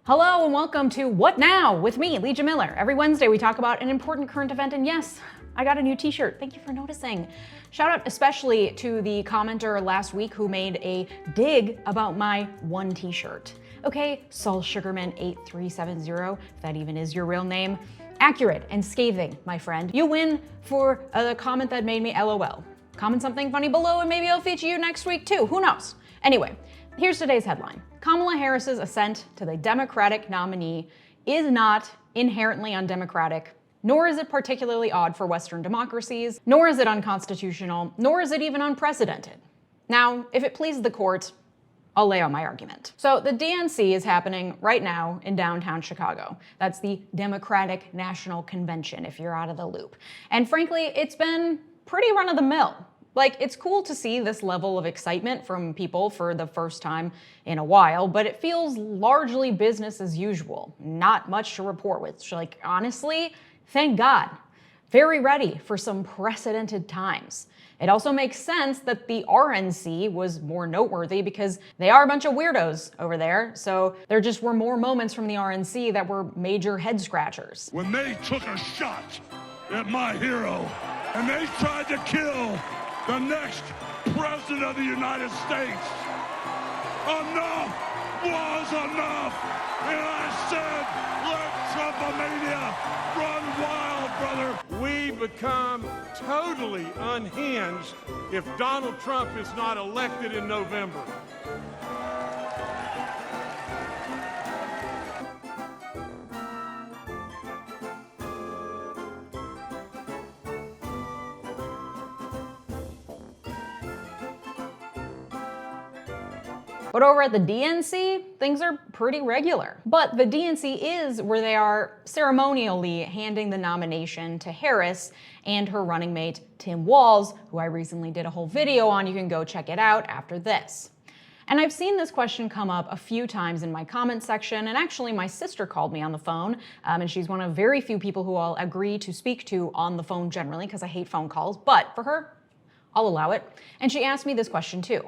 Hello and welcome to What Now with me, Leeja Miller. Every Wednesday we talk about an important current event, and yes, I got a new t-shirt. Thank you for noticing. Shout out especially to the commenter last week who made a dig about my one t-shirt. Okay, 𝗪𝗔𝗔𝗔𝗠𝗧, if that even is your real name. Accurate and scathing, my friend. You win for a comment that made me LOL. Comment something funny below and maybe I'll feature you next week too, who knows? Anyway, here's today's headline. Kamala Harris's ascent to the Democratic nominee is not inherently undemocratic, nor is it particularly odd for Western democracies, nor is it unconstitutional, nor is it even unprecedented. Now, if it pleases the court, I'll lay out my argument. So the DNC is happening right now in downtown Chicago. That's the Democratic National Convention, if you're out of the loop. And frankly, it's been pretty run-of-the-mill. Like, it's cool to see this level of excitement from people for the first time in a while, but it feels largely business as usual. Not much to report, which, like, honestly, thank God. Very ready for some precedented times. It also makes sense that the RNC was more noteworthy because they are a bunch of weirdos over there, so there just were more moments from the RNC that were major head scratchers. When they took a shot at my hero and they tried to kill the next president of the United States, enough was enough. And I said, let Trumpomania run wild, brother. We become totally unhinged if Donald Trump is not elected in November. But over at the DNC, things are pretty regular. But the DNC is where they are ceremonially handing the nomination to Harris and her running mate, Tim Walz, who I recently did a whole video on. You can go check it out after this. And I've seen this question come up a few times in my comment section, and actually my sister called me on the phone, and she's one of very few people who I'll agree to speak to on the phone generally, because I hate phone calls, but for her, I'll allow it. And she asked me this question too.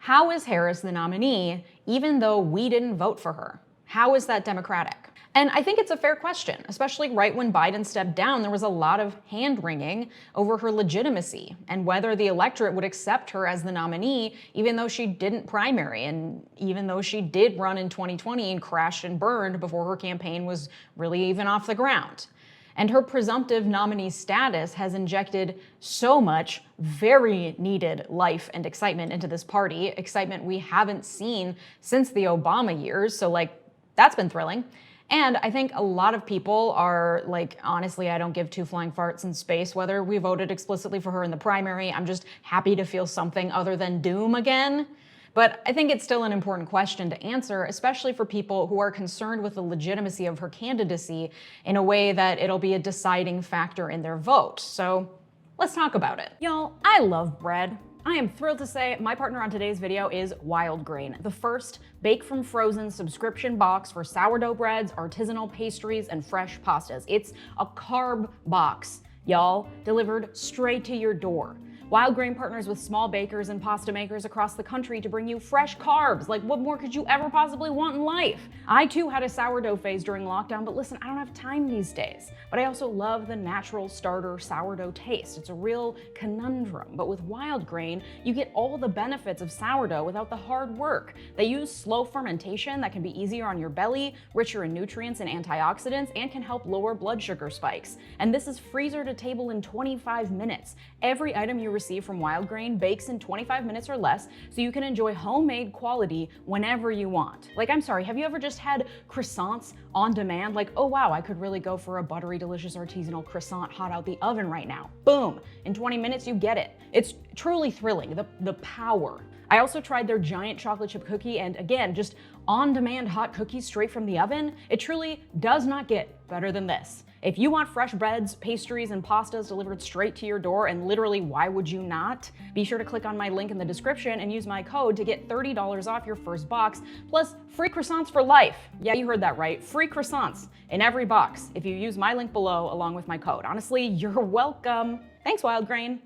How is Harris the nominee, even though we didn't vote for her? How is that democratic? And I think it's a fair question, especially right when Biden stepped down, there was a lot of hand-wringing over her legitimacy and whether the electorate would accept her as the nominee, even though she didn't primary and even though she did run in 2020 and crashed and burned before her campaign was really even off the ground. And her presumptive nominee status has injected so much very needed life and excitement into this party, excitement we haven't seen since the Obama years, so like, that's been thrilling. And I think a lot of people are like, honestly, I don't give two flying farts in space whether we voted explicitly for her in the primary. I'm just happy to feel something other than doom again. But I think it's still an important question to answer, especially for people who are concerned with the legitimacy of her candidacy in a way that it'll be a deciding factor in their vote. So let's talk about it. Y'all, I love bread. I am thrilled to say my partner on today's video is Wild Grain, the first bake from frozen subscription box for sourdough breads, artisanal pastries, and fresh pastas. It's a carb box, y'all, delivered straight to your door. Wild Grain partners with small bakers and pasta makers across the country to bring you fresh carbs. Like, what more could you ever possibly want in life? I too had a sourdough phase during lockdown, but listen, I don't have time these days. But I also love the natural starter sourdough taste. It's a real conundrum. But with Wild Grain, you get all the benefits of sourdough without the hard work. They use slow fermentation that can be easier on your belly, richer in nutrients and antioxidants, and can help lower blood sugar spikes. And this is freezer to table in 25 minutes. Every item you receive from Wild Grain bakes in 25 minutes or less, so you can enjoy homemade quality whenever you want. Like, I'm sorry, have you ever just had croissants on demand? Like, oh wow, I could really go for a buttery, delicious artisanal croissant hot out the oven right now. Boom, in 20 minutes you get it. It's truly thrilling, the power. I also tried their giant chocolate chip cookie, and again, just on-demand hot cookies straight from the oven. It truly does not get better than this. If you want fresh breads, pastries, and pastas delivered straight to your door, and literally why would you not? Be sure to click on my link in the description and use my code to get $30 off your first box, plus free croissants for life. Yeah, you heard that right, free croissants in every box if you use my link below along with my code. Honestly, you're welcome. Thanks, Wild Grain.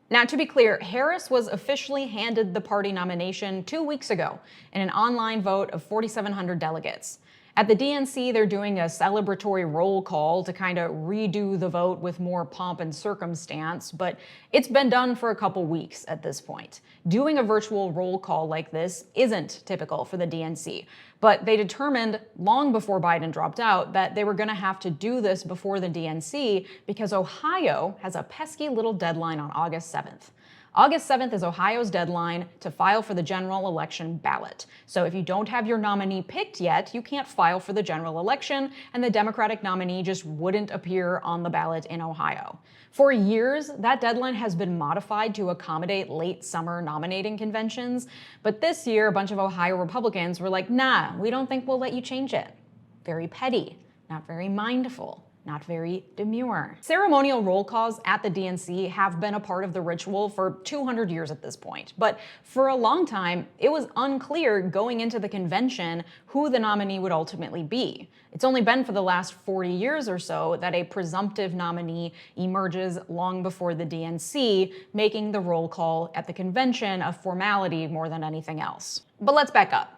Now, to be clear, Harris was officially handed the party nomination 2 weeks ago in an online vote of 4,700 delegates. At the DNC, they're doing a celebratory roll call to kind of redo the vote with more pomp and circumstance, but it's been done for a couple weeks at this point. Doing a virtual roll call like this isn't typical for the DNC, but they determined long before Biden dropped out that they were going to have to do this before the DNC because Ohio has a pesky little deadline on August 7th. August 7th is Ohio's deadline to file for the general election ballot. So if you don't have your nominee picked yet, you can't file for the general election, and the Democratic nominee just wouldn't appear on the ballot in Ohio. For years, that deadline has been modified to accommodate late summer nominating conventions, but this year, a bunch of Ohio Republicans were like, nah, we don't think we'll let you change it. Very petty, not very mindful. Not very demure. Ceremonial roll calls at the DNC have been a part of the ritual for 200 years at this point, but for a long time, it was unclear going into the convention who the nominee would ultimately be. It's only been for the last 40 years or so that a presumptive nominee emerges long before the DNC, making the roll call at the convention a formality more than anything else. But let's back up.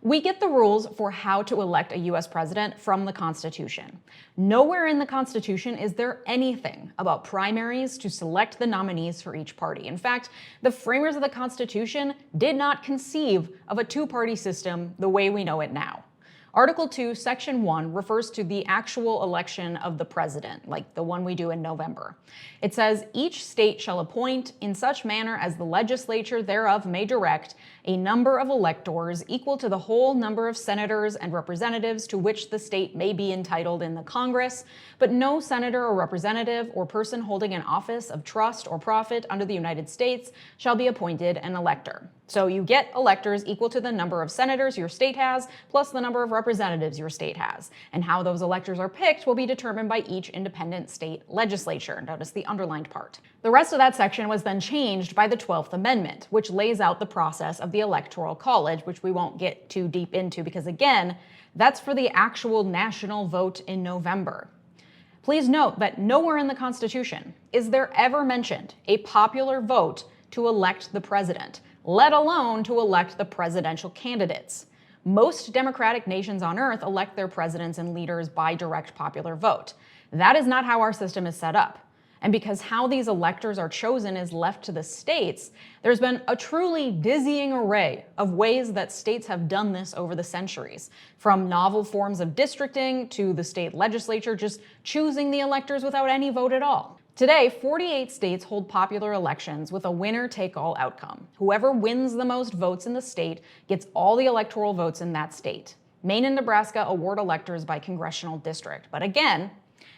We get the rules for how to elect a US president from the Constitution. Nowhere in the Constitution is there anything about primaries to select the nominees for each party. In fact, the framers of the Constitution did not conceive of a two-party system the way we know it now. Article 2, Section 1 refers to the actual election of the president, like the one we do in November. It says, each state shall appoint in such manner as the legislature thereof may direct a number of electors equal to the whole number of senators and representatives to which the state may be entitled in the Congress, but no senator or representative or person holding an office of trust or profit under the United States shall be appointed an elector. So you get electors equal to the number of senators your state has, plus the number of representatives your state has. And how those electors are picked will be determined by each independent state legislature. Notice the underlined part. The rest of that section was then changed by the 12th Amendment, which lays out the process of the Electoral College, which we won't get too deep into because, again, that's for the actual national vote in November. Please note that nowhere in the Constitution is there ever mentioned a popular vote to elect the president, let alone to elect the presidential candidates. Most democratic nations on earth elect their presidents and leaders by direct popular vote. That is not how our system is set up. And because how these electors are chosen is left to the states, there's been a truly dizzying array of ways that states have done this over the centuries, from novel forms of districting to the state legislature just choosing the electors without any vote at all. Today, 48 states hold popular elections with a winner-take-all outcome. Whoever wins the most votes in the state gets all the electoral votes in that state. Maine and Nebraska award electors by congressional district. But again,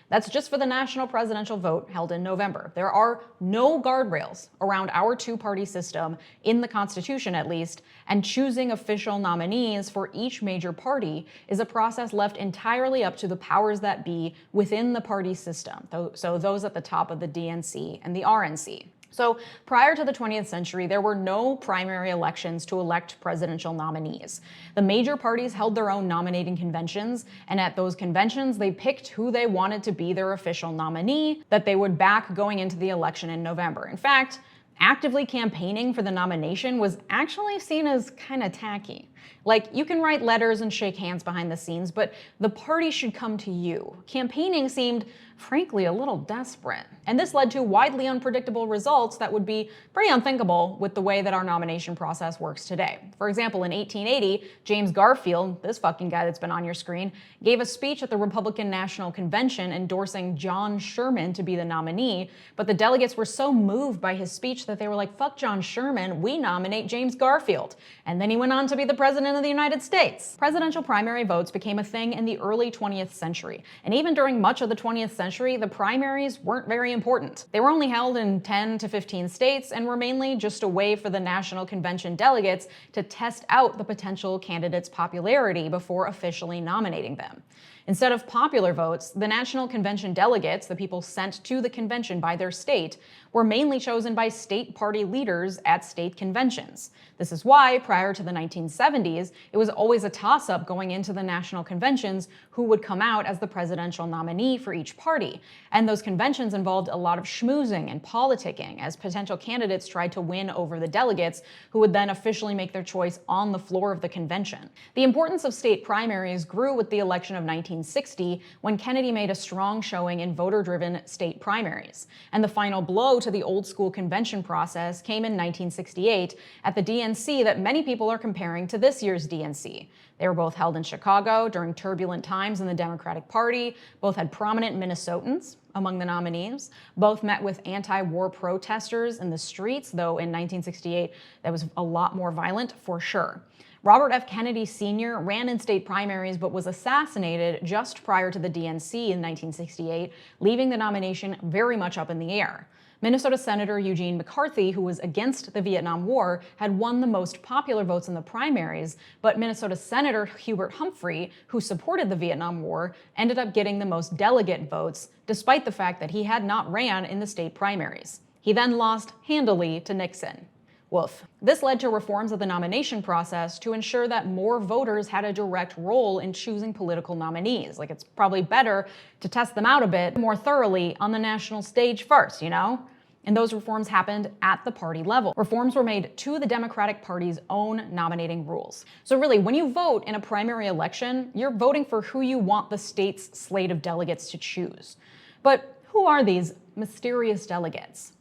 that's just for the national presidential vote held in November. There are no guardrails around our two-party system, in the Constitution at least, and choosing official nominees for each major party is a process left entirely up to the powers that be within the party system, so those at the top of the DNC and the RNC. So prior to the 20th century, there were no primary elections to elect presidential nominees. The major parties held their own nominating conventions, and at those conventions, they picked who they wanted to be their official nominee that they would back going into the election in November. In fact, actively campaigning for the nomination was actually seen as kind of tacky. Like, you can write letters and shake hands behind the scenes, but the party should come to you. Campaigning seemed, frankly, a little desperate. And this led to widely unpredictable results that would be pretty unthinkable with the way that our nomination process works today. For example, in 1880, James Garfield, this fucking guy that's been on your screen, gave a speech at the Republican National Convention endorsing John Sherman to be the nominee, but the delegates were so moved by his speech that they were like, fuck John Sherman, we nominate James Garfield. And then he went on to be the president of the United States. Presidential primary votes became a thing in the early 20th century, and even during much of the 20th century, the primaries weren't very important. They were only held in 10 to 15 states and were mainly just a way for the National Convention delegates to test out the potential candidates' popularity before officially nominating them. Instead of popular votes, the National Convention delegates, the people sent to the convention by their state, were mainly chosen by state party leaders at state conventions. This is why, prior to the 1970s, 1970s, it was always a toss-up going into the national conventions who would come out as the presidential nominee for each party. And those conventions involved a lot of schmoozing and politicking as potential candidates tried to win over the delegates, who would then officially make their choice on the floor of the convention. The importance of state primaries grew with the election of 1960, when Kennedy made a strong showing in voter-driven state primaries. And the final blow to the old-school convention process came in 1968 at the DNC that many people are comparing to this year's DNC. They were both held in Chicago during turbulent times in the Democratic Party, both had prominent Minnesotans among the nominees, both met with anti-war protesters in the streets, though in 1968 that was a lot more violent for sure. Robert F. Kennedy Sr. ran in state primaries but was assassinated just prior to the DNC in 1968, leaving the nomination very much up in the air. Minnesota Senator Eugene McCarthy, who was against the Vietnam War, had won the most popular votes in the primaries, but Minnesota Senator Hubert Humphrey, who supported the Vietnam War, ended up getting the most delegate votes, despite the fact that he had not ran in the state primaries. He then lost handily to Nixon. Woof. This led to reforms of the nomination process to ensure that more voters had a direct role in choosing political nominees. Like, it's probably better to test them out a bit more thoroughly on the national stage first, you know? And those reforms happened at the party level. Reforms were made to the Democratic Party's own nominating rules. So really, when you vote in a primary election, you're voting for who you want the state's slate of delegates to choose. But who are these mysterious delegates?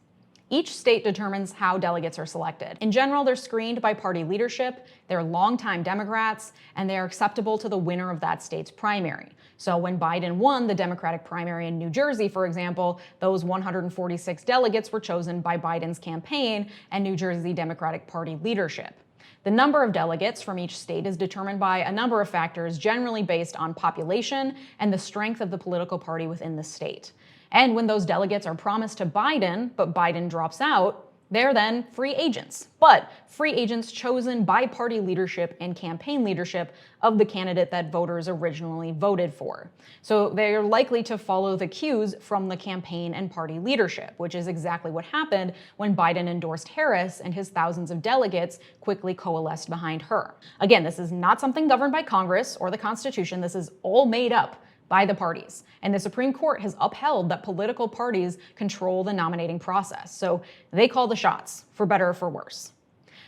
Each state determines how delegates are selected. In general, they're screened by party leadership, they're longtime Democrats, and they are acceptable to the winner of that state's primary. So when Biden won the Democratic primary in New Jersey, for example, those 146 delegates were chosen by Biden's campaign and New Jersey Democratic Party leadership. The number of delegates from each state is determined by a number of factors, generally based on population and the strength of the political party within the state. And when those delegates are promised to Biden, but Biden drops out, they're then free agents. But free agents chosen by party leadership and campaign leadership of the candidate that voters originally voted for. So they're likely to follow the cues from the campaign and party leadership, which is exactly what happened when Biden endorsed Harris and his thousands of delegates quickly coalesced behind her. Again, this is not something governed by Congress or the Constitution. This is all made up by the parties. And the Supreme Court has upheld that political parties control the nominating process. So they call the shots, for better or for worse.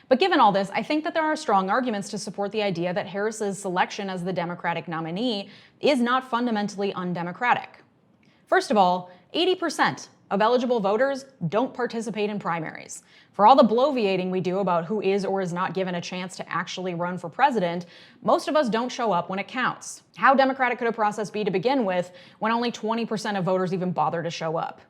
But given all this, I think that there are strong arguments to support the idea that Harris's selection as the Democratic nominee is not fundamentally undemocratic. First of all, 80% of eligible voters don't participate in primaries. For all the bloviating we do about who is or is not given a chance to actually run for president, most of us don't show up when it counts. How democratic could a process be to begin with when only 20% of voters even bother to show up?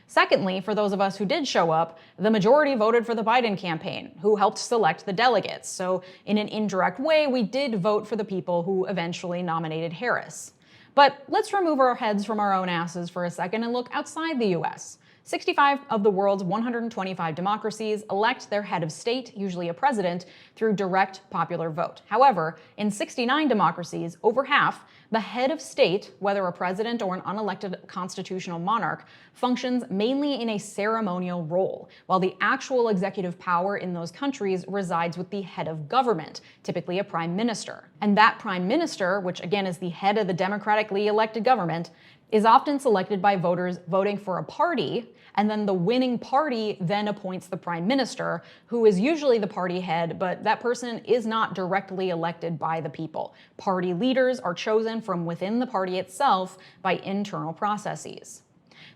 Secondly, for those of us who did show up, the majority voted for the Biden campaign, who helped select the delegates. So in an indirect way, we did vote for the people who eventually nominated Harris. But let's remove our heads from our own asses for a second and look outside the US. 65 of the world's 125 democracies elect their head of state, usually a president, through direct popular vote. However, in 69 democracies, over half, the head of state, whether a president or an unelected constitutional monarch, functions mainly in a ceremonial role, while the actual executive power in those countries resides with the head of government, typically a prime minister. And that prime minister, which again is the head of the democratically elected government, is often selected by voters voting for a party, and then the winning party then appoints the prime minister, who is usually the party head, but that person is not directly elected by the people. Party leaders are chosen from within the party itself by internal processes.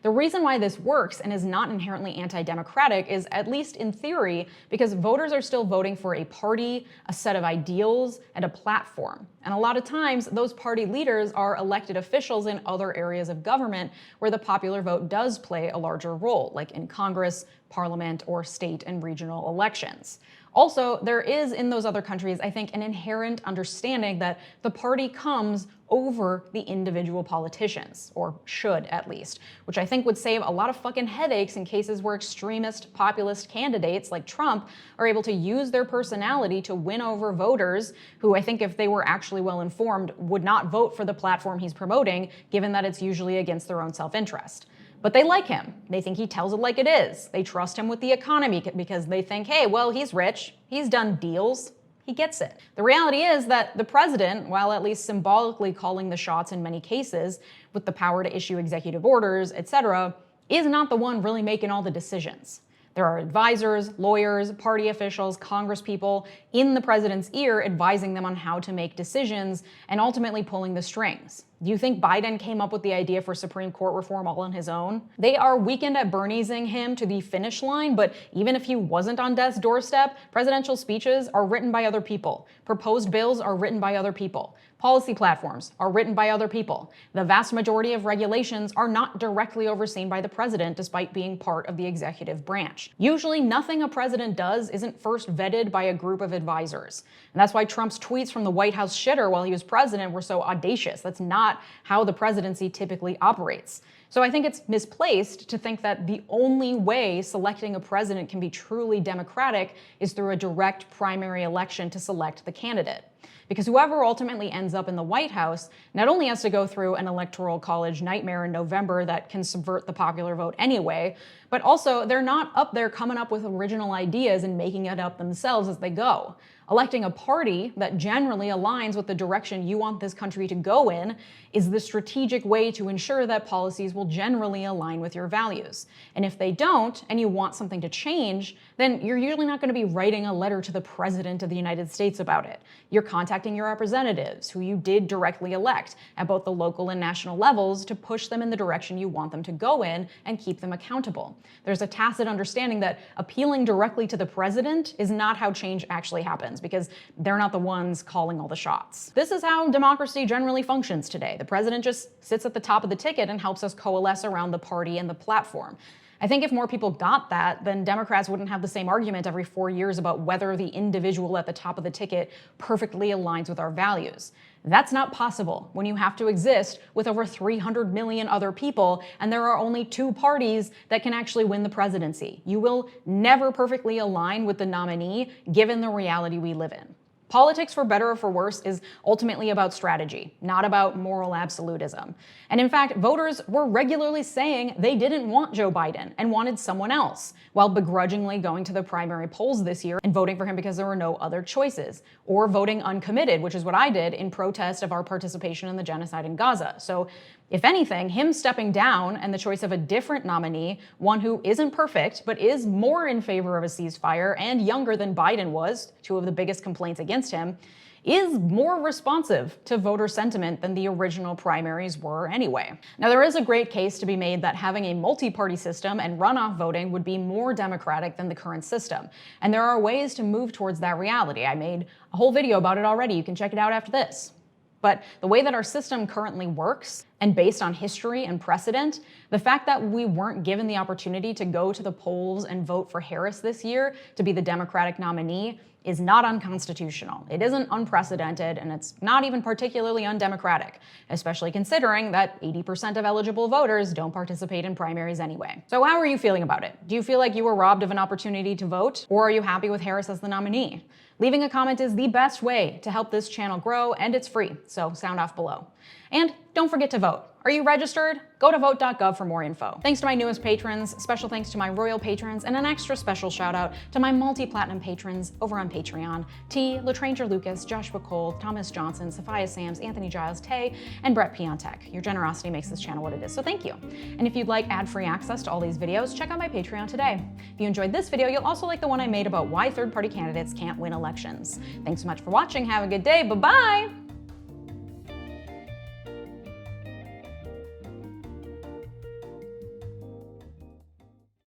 The reason why this works and is not inherently anti-democratic is, at least in theory, because voters are still voting for a party, a set of ideals, and a platform. And a lot of times, those party leaders are elected officials in other areas of government where the popular vote does play a larger role, like in Congress, Parliament, or state and regional elections. Also, there is in those other countries, I think, an inherent understanding that the party comes over the individual politicians, or should at least, which I think would save a lot of fucking headaches in cases where extremist populist candidates like Trump are able to use their personality to win over voters who, I think if they were actually well informed, would not vote for the platform he's promoting, given that it's usually against their own self-interest. But they like him. They think he tells it like it is. They trust him with the economy because they think, hey, well, he's rich, he's done deals, he gets it. The reality is that the president, while at least symbolically calling the shots in many cases, with the power to issue executive orders, etc., is not the one really making all the decisions. There are advisors, lawyers, party officials, congresspeople in the president's ear advising them on how to make decisions and ultimately pulling the strings. Do you think Biden came up with the idea for Supreme Court reform all on his own? They are weekend at Bernie'sing him to the finish line, but even if he wasn't on death's doorstep, presidential speeches are written by other people. Proposed bills are written by other people. Policy platforms are written by other people. The vast majority of regulations are not directly overseen by the president, despite being part of the executive branch. Usually, nothing a president does isn't first vetted by a group of advisors. And that's why Trump's tweets from the White House shitter while he was president were so audacious. That's not how the presidency typically operates. So I think it's misplaced to think that the only way selecting a president can be truly democratic is through a direct primary election to select the candidate. Because whoever ultimately ends up in the White House not only has to go through an electoral college nightmare in November that can subvert the popular vote anyway, but also they're not up there coming up with original ideas and making it up themselves as they go. Electing a party that generally aligns with the direction you want this country to go in is the strategic way to ensure that policies will generally align with your values. And if they don't, and you want something to change, then you're usually not going to be writing a letter to the President of the United States about it. You're contacting your representatives, who you did directly elect at both the local and national levels, to push them in the direction you want them to go in and keep them accountable. There's a tacit understanding that appealing directly to the president is not how change actually happens, because they're not the ones calling all the shots. This is how democracy generally functions today. The president just sits at the top of the ticket and helps us coalesce around the party and the platform. I think if more people got that, then Democrats wouldn't have the same argument every 4 years about whether the individual at the top of the ticket perfectly aligns with our values. That's not possible when you have to exist with over 300 million other people and there are only 2 parties that can actually win the presidency. You will never perfectly align with the nominee given the reality we live in. Politics, for better or for worse, is ultimately about strategy, not about moral absolutism. And in fact, voters were regularly saying they didn't want Joe Biden and wanted someone else, while begrudgingly going to the primary polls this year and voting for him because there were no other choices, or voting uncommitted, which is what I did in protest of our participation in the genocide in Gaza. So if anything, him stepping down and the choice of a different nominee, one who isn't perfect, but is more in favor of a ceasefire and younger than Biden was, 2 of the biggest complaints against him, is more responsive to voter sentiment than the original primaries were anyway. Now, there is a great case to be made that having a multi-party system and runoff voting would be more democratic than the current system. And there are ways to move towards that reality. I made a whole video about it already. You can check it out after this. But the way that our system currently works, and based on history and precedent, the fact that we weren't given the opportunity to go to the polls and vote for Harris this year to be the Democratic nominee is not unconstitutional. It isn't unprecedented, and it's not even particularly undemocratic, especially considering that 80% of eligible voters don't participate in primaries anyway. So how are you feeling about it? Do you feel like you were robbed of an opportunity to vote, or are you happy with Harris as the nominee? Leaving a comment is the best way to help this channel grow, and it's free, so sound off below. And don't forget to vote. Are you registered? Go to vote.gov for more info. Thanks to my newest patrons, special thanks to my royal patrons, and an extra special shout out to my multi-platinum patrons over on Patreon: T, Latranger Lucas, Joshua Cole, Thomas Johnson, Sophia Sams, Anthony Giles, Tay, and Brett Piontek. Your generosity makes this channel what it is, so thank you. And if you'd like ad-free access to all these videos, check out my Patreon today. If you enjoyed this video, you'll also like the one I made about why third-party candidates can't win elections. Thanks so much for watching. Have a good day. Bye-bye!